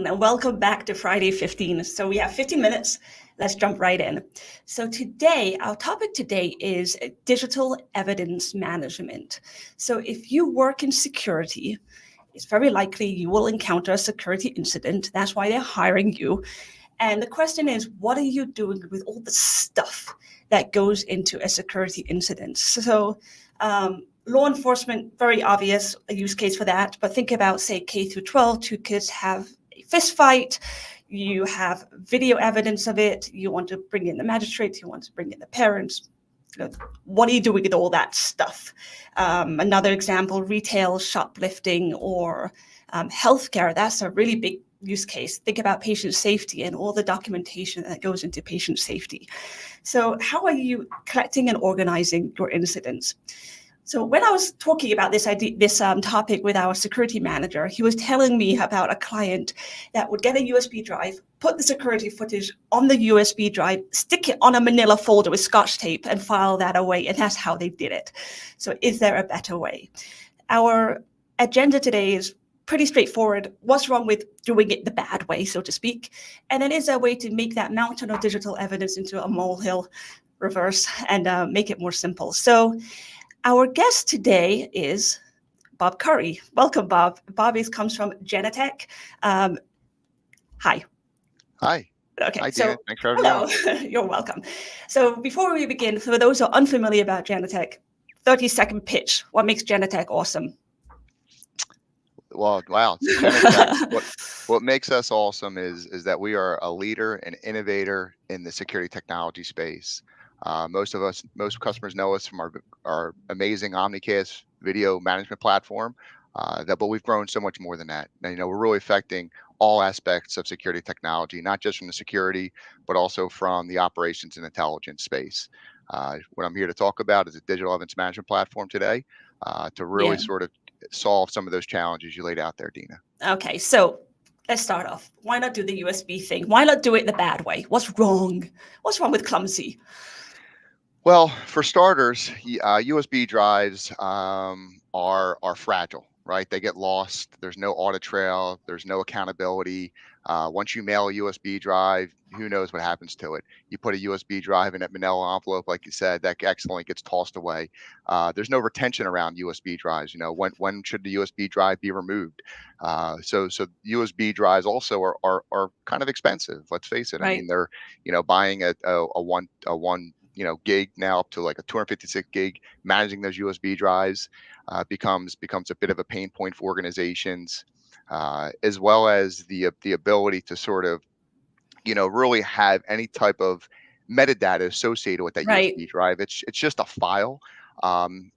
and welcome back to Friday 15. So we have 15 minutes. Let's jump right in. So today, our topic today is digital evidence management. So if you work in security, it's very likely you will encounter a security incident. That's why they're hiring you. And the question is, what are you doing with all the stuff that goes into a security incident? So law enforcement, very obvious a use case for that. But think about, say, K through 12, two kids have a fist fight. You have video evidence of it. You want to bring in the magistrates. You want to bring in the parents. What are you doing with all that stuff? Another example, retail, shoplifting, or healthcare. That's a really big use case. Think about patient safety and all the documentation that goes into patient safety. So how are you collecting and organizing your incidents? So when I was talking about this topic with our security manager, he was telling me about a client that would get a USB drive, put the security footage on the USB drive, stick it on a manila folder with Scotch tape and file that away. And that's how they did it. So is there a better way? Our agenda today is pretty straightforward. What's wrong with doing it the bad way, so to speak? And then is there a way to make that mountain of digital evidence into a molehill reverse and make it more simple? So our guest today is Bob Curry. Welcome, Bob. Bob comes from Genetec. Hi. Hi. Okay. Hi, so Dina. Thanks for having me on. You're welcome. So before we begin, for those who are unfamiliar about Genetec, 30-second pitch. What makes Genetec awesome? Well, wow. So Genetec, what makes us awesome is that we are a leader and innovator in the security technology space. Most customers know us from our amazing Omnicast video management platform, but we've grown so much more than that. Now, we're really affecting all aspects of security technology, not just from the security, but also from the operations and intelligence space. What I'm here to talk about is a digital evidence management platform today to really sort of solve some of those challenges you laid out there, Dina. Okay, so let's start off. Why not do the USB thing? Why not do it the bad way? What's wrong? What's wrong with clumsy? Well, for starters, USB drives are fragile, right? They get lost. There's no audit trail. There's no accountability. Once you mail a USB drive, who knows what happens to it? You put a USB drive in that manila envelope, like you said, that accidentally gets tossed away. There's no retention around USB drives. When should the USB drive be removed? So USB drives also are kind of expensive. Let's face it. Right. I mean, they're buying a one gig now up to like a 256 gig. Managing those USB drives becomes a bit of a pain point for organizations, as well as the ability to sort of really have any type of metadata associated with that USB drive. It's just a file, and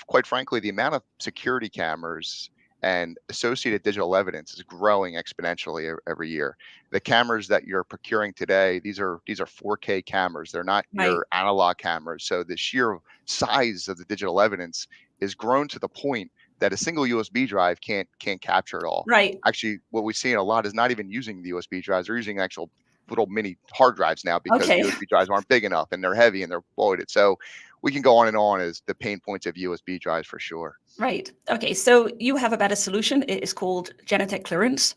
quite frankly, the amount of security cameras and associated digital evidence is growing exponentially every year. The cameras that you're procuring today, these are 4K cameras. They're not your analog cameras. So the sheer size of the digital evidence is grown to the point that a single USB drive can't capture it all. Right. Actually, what we've seen a lot is not even using the USB drives. They're using actual little mini hard drives now because USB drives aren't big enough and they're heavy and they're bloated. So we can go on and on as the pain points of USB drives for sure. Right. Okay. So you have a better solution. It is called Genetec Clearance.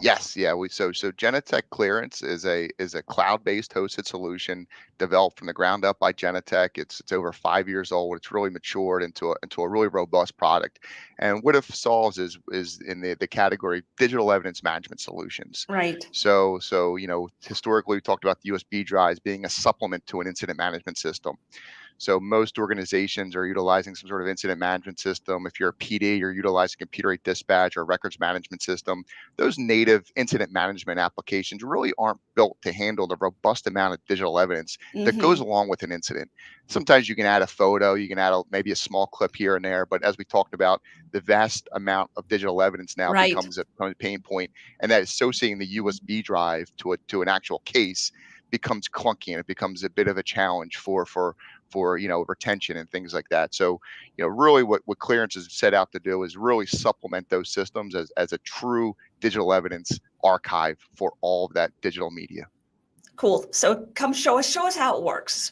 Yes, yeah. So Genetec Clearance is a cloud-based hosted solution developed from the ground up by Genetec. It's over 5 years old. It's really matured into a really robust product. And what it solves is in the category digital evidence management solutions. Right. So historically we talked about the USB drives being a supplement to an incident management system. So most organizations are utilizing some sort of incident management system. If you're a PD, you're utilizing computer-aided dispatch or records management system. Those native incident management applications really aren't built to handle the robust amount of digital evidence that goes along with an incident. Sometimes you can add a photo, you can add maybe a small clip here and there, but as we talked about, the vast amount of digital evidence now becomes a pain point, and that associating the USB drive to an actual case becomes clunky, and it becomes a bit of a challenge for retention and things like that. So really what Clearance is set out to do is really supplement those systems as a true digital evidence archive for all of that digital media. Cool. So come show us how it works.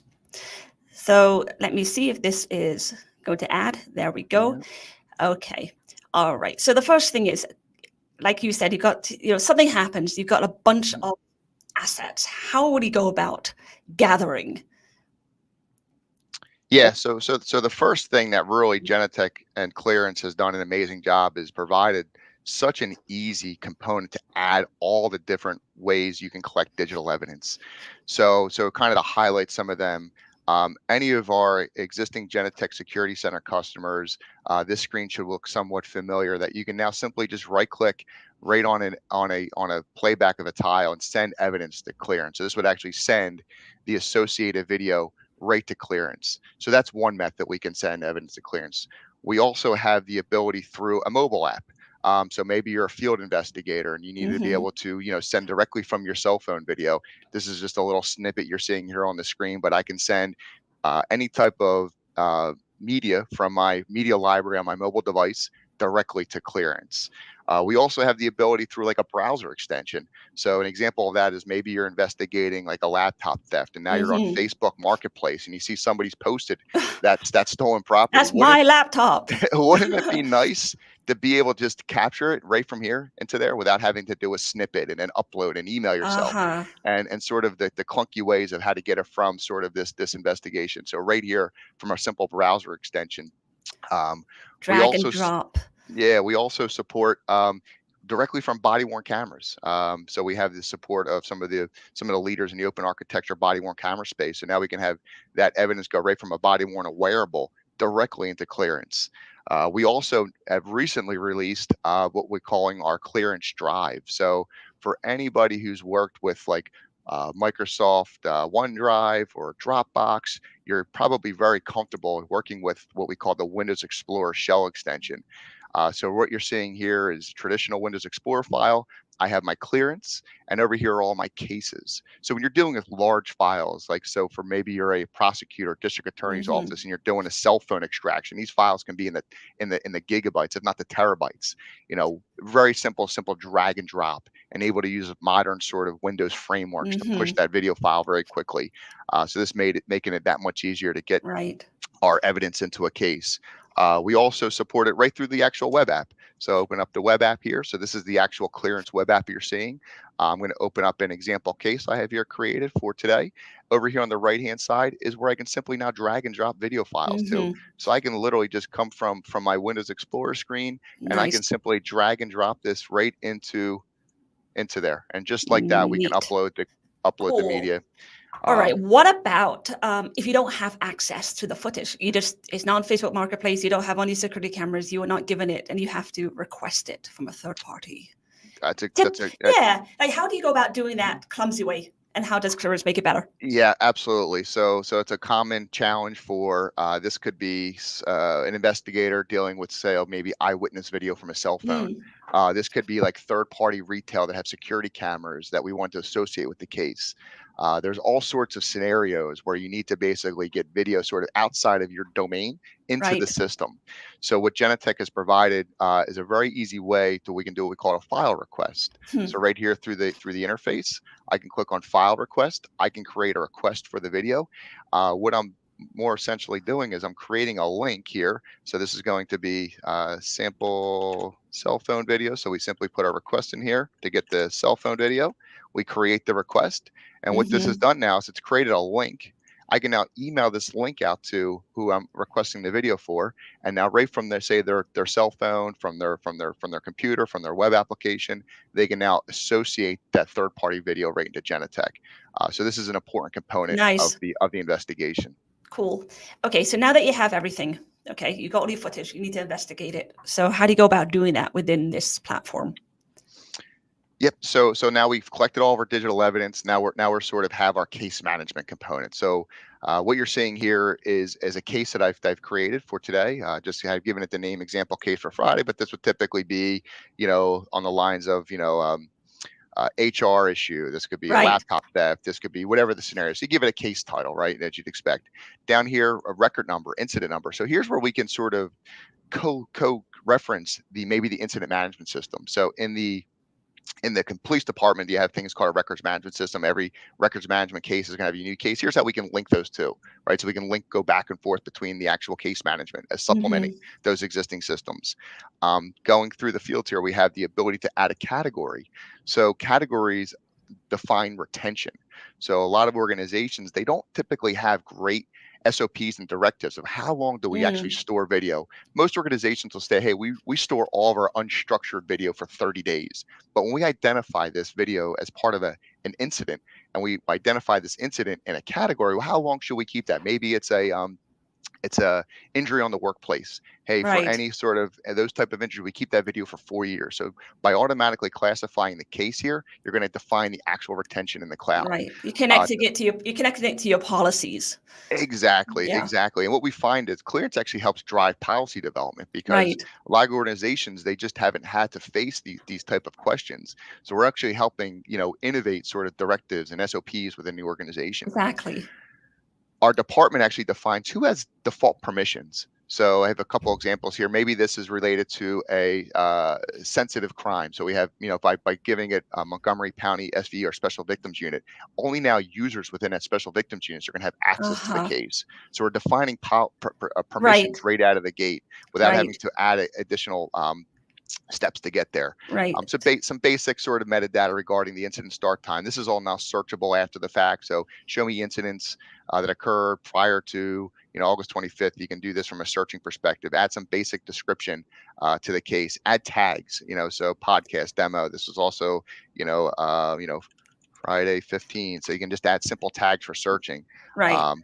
So let me see if this is going to add. There we go. Okay. All right. So the first thing is, like you said, you got, something happens, you've got a bunch of assets. How would you go about gathering? Yeah, so the first thing that really Genetech and Clearance has done an amazing job is provided such an easy component to add all the different ways you can collect digital evidence. So kind of to highlight some of them, any of our existing Genetech Security Center customers, this screen should look somewhat familiar. That you can now simply just right-click right on a playback of a tile and send evidence to Clearance. So this would actually send the associated video right to Clearance. So that's one method we can send evidence to Clearance. We also have the ability through a mobile app. So maybe you're a field investigator and you need to be able to, send directly from your cell phone video. This is just a little snippet you're seeing here on the screen, but I can send any type of media from my media library on my mobile device directly to Clearance. We also have the ability through like a browser extension. So an example of that is maybe you're investigating like a laptop theft, and now you're on Facebook Marketplace and you see somebody's posted that's stolen property. That's my laptop. Wouldn't it be nice to be able to just capture it right from here into there without having to do a snippet and then upload and email yourself, and sort of the clunky ways of how to get it from sort of this investigation. So right here from our simple browser extension, we Drag and also drop. yeah, we also support directly from body worn cameras. So we have the support of some of the leaders in the open architecture body worn camera space. So now we can have that evidence go right from a body worn wearable directly into Clearance. We also have recently released what we're calling our Clearance Drive. So for anybody who's worked with like Microsoft OneDrive or Dropbox, you're probably very comfortable working with what we call the Windows Explorer shell extension. So what you're seeing here is a traditional Windows Explorer file. I have my Clearance, and over here are all my cases. So when you're dealing with large files, like so for maybe you're a prosecutor, district attorney's office, and you're doing a cell phone extraction, these files can be in the gigabytes, if not the terabytes. Very simple drag and drop, and able to use modern sort of Windows frameworks to push that video file very quickly. So this making it that much easier to get our evidence into a case. We also support it right through the actual web app. So open up the web app here. So this is the actual Clearance web app you're seeing. I'm going to open up an example case I have here created for today. Over here on the right-hand side is where I can simply now drag and drop video files to. So I can literally just come from my Windows Explorer screen, and I can simply drag and drop this right into there. And just like that, we can upload the media. All right. What about if you don't have access to the footage? It's not on Facebook Marketplace. You don't have any security cameras. You are not given it, and you have to request it from a third party. Yeah. Like, how do you go about doing that clumsy way? And how does Clearance make it better? Yeah, absolutely. So it's a common challenge for this could be an investigator dealing with, say, maybe eyewitness video from a cell phone. This could be like third-party retail that have security cameras that we want to associate with the case. There's all sorts of scenarios where you need to basically get video sort of outside of your domain into the system. So what Genetech has provided is a very easy way we can do what we call a file request. So right here through the interface, I can click on file request. I can create a request for the video. What I'm more essentially doing is I'm creating a link here. So this is going to be sample cell phone video. So we simply put our request in here to get the cell phone video. We create the request. And what this has done now is it's created a link. I can now email this link out to who I'm requesting the video for, and now right from their cell phone, from their computer, from their web application, they can now associate that third-party video right into Genetech. So this is an important component of the investigation. Cool. Okay, so now that you have everything, okay, you got all your footage, you need to investigate it. So how do you go about doing that within this platform? Yep. So now we've collected all of our digital evidence. Now we're sort of have our case management component. So what you're seeing here is a case that I've created for today. Just I've given it the name example case for Friday, but this would typically be, on the lines of, HR issue. This could be a laptop theft. This could be whatever the scenario. So you give it a case title, right, that you'd expect. Down here, a record number, incident number. So here's where we can sort of co-reference maybe the incident management system. So in the In the police department, you have things called a records management system. Every records management case is going to have a unique case. Here's how we can link those two, right? So we can go back and forth between the actual case management as supplementing Hmm. those existing systems. Going through the fields here, we have the ability to add a category. So categories define retention. So a lot of organizations, they don't typically have great SOPs and directives of how long do we actually Mm, store video. Most organizations will say, hey, we store all of our unstructured video for 30 days. But when we identify this video as part of an incident, and we identify this incident in a category, well, how long should we keep that? Maybe it's a injury on the workplace. Hey, for right, any sort of those type of injury, we keep that video for 4 years. So by automatically classifying the case here, you're going to define the actual retention in the cloud. right. Uh, You connected it to your policies. exactly, Yeah, exactly. And what we find is clearance actually helps drive policy development because right. a lot of organizations, they just haven't had to face these type of questions. So we're actually helping, innovate sort of directives and SOPs within the organization. Exactly. Our department actually defines who has default permissions. So I have a couple examples here. Maybe this is related to a sensitive crime. So we have, by giving it a Montgomery County SV or Special Victims Unit, only now users within that Special Victims Units are going to have access to the Uh-huh. case. So we're defining Right, permissions right out of the gate without right, having to add additional steps to get there. right, So some basic sort of metadata regarding the incident start time. This is all now searchable after the fact. So show me incidents that occurred prior to August 25th. You can do this from a searching perspective. Add some basic description to the case. Add tags. So podcast demo. This is also Friday 15. So you can just add simple tags for searching. right.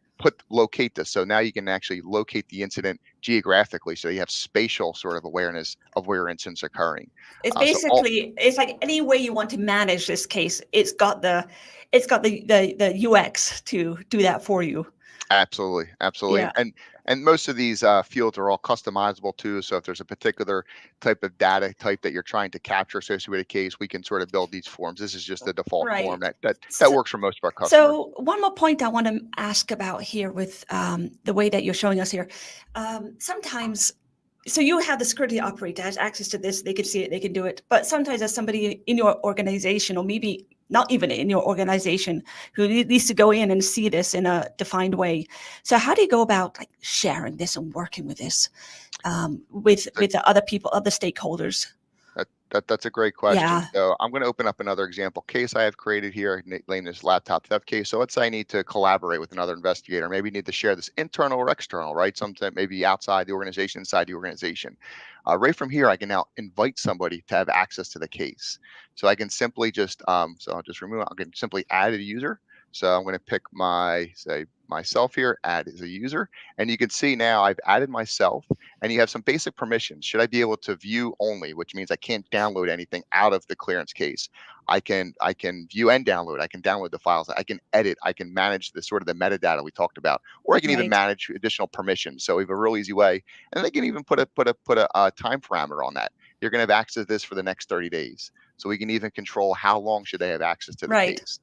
Locate this. So now you can actually locate the incident geographically. So you have spatial sort of awareness of where incidents are occurring. It's So all basically it's like any way you want to manage this case, it's got the UX to do that for you. Absolutely, absolutely, Yeah, and most of these fields are all customizable too. So if there's a particular type of data type that you're trying to capture associated with a case, we can sort of build these forms. This is just the default form right. that works for most of our customers. So one more point I want to ask about here with the way that you're showing us here. Sometimes, so you have the security operator has access to this, they can see it, they can do it. But sometimes there's somebody in your organization, or maybe not even in your organization, who needs to go in and see this in a defined way. So how do you go about like sharing this and working with this with the other people, other stakeholders? That's a great question. Yeah, So I'm going to open up another example case I have created here, name this laptop theft case. So let's say I need to collaborate with another investigator. Maybe need to share this internal or external, right? Something maybe outside the organization, inside the organization. Right from here, I can now invite somebody to have access to the case. So I can simply just, so I'll just remove, I can simply add a user. So I'm going to pick myself here, add as a user. And you can see now I've added myself and you have some basic permissions. Should I be able to view only, which means I can't download anything out of the clearance case. I can view and download. I can download the files. I can edit. I can manage the sort of the metadata we talked about, or I can even right, manage additional permissions. So we have a real easy way, and they can even put a time parameter on that. You're going to have access to this for the next 30 days. So we can even control how long should they have access to the right. case.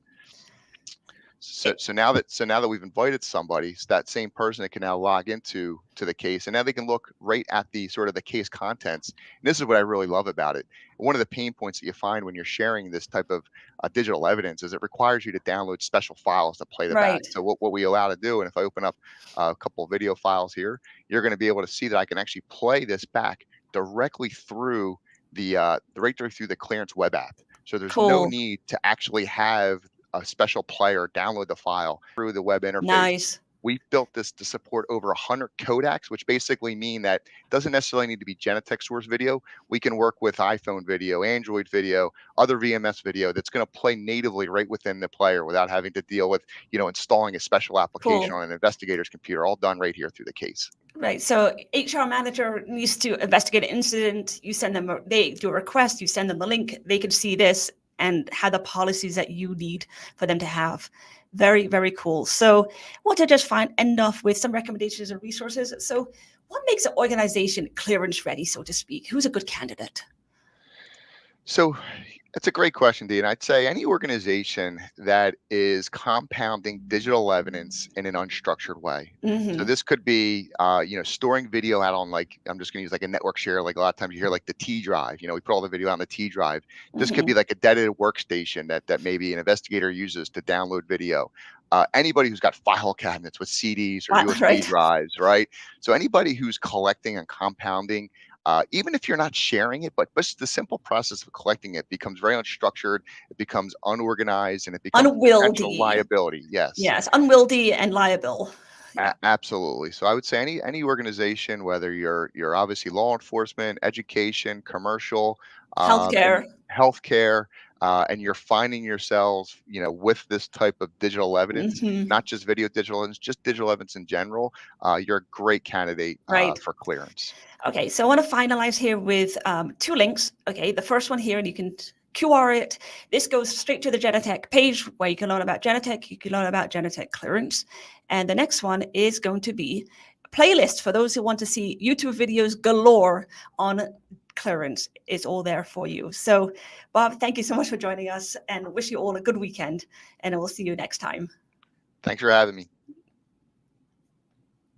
So now that we've invited somebody, it's that same person that can now log into the case, and now they can look right at the sort of the case contents. And this is what I really love about it. One of the pain points that you find when you're sharing this type of digital evidence is it requires you to download special files to play them back. Right. So what we allow to do, and if I open up a couple of video files here, you're going to be able to see that I can actually play this back directly through the right through the clearance web app. So there's no Cool. need to actually have a special player download the file through the web interface. Nice. We've built this to support over 100 codecs, which basically mean that it doesn't necessarily need to be Genetec source video. We can work with iPhone video, Android video, other VMS video that's going to play natively right within the player without having to deal with, installing a special application Cool. on an investigator's computer, all done right here through the case. Right. So HR manager needs to investigate an incident. You send them, they do a request, you send them the link, they can see this and have the policies that you need for them to have. Very, very cool. So I want to just end off with some recommendations and resources. So what makes an organization clearance ready, so to speak? Who's a good candidate? So It's a great question, Dean. I'd say any organization that is compounding digital evidence in an unstructured way. So Hmm. this could be, storing video out on, like, I'm just going to use like a network share. Like a lot of times you hear like the T drive. We put all the video on the T drive. This could be Hmm. like a dedicated workstation that maybe an investigator uses to download video. Anybody who's got file cabinets with CDs or USB Right. drives, right? So anybody who's collecting and compounding, even if you're not sharing it, but just the simple process of collecting it becomes very unstructured, it becomes unorganized, and it becomes a potential Unwieldy. liability. Yes, Yes, unwieldy and liable. Yeah. absolutely. So I would say any organization, whether you're obviously law enforcement, education, commercial, and Healthcare. healthcare, and you're finding yourselves, with this type of digital evidence, Hmm. not just video digital evidence, just digital evidence in general, you're a great candidate Right. for clearance. Okay, so I want to finalize here with two links. Okay, the first one here, and you can QR it. This goes straight to the Genetech page where you can learn about Genetech, you can learn about Genetech clearance. And the next one is going to be a playlist for those who want to see YouTube videos galore on clearance. It's all there for you. So, Bob, thank you so much for joining us and wish you all a good weekend. And I will see you next time. Thanks for having me.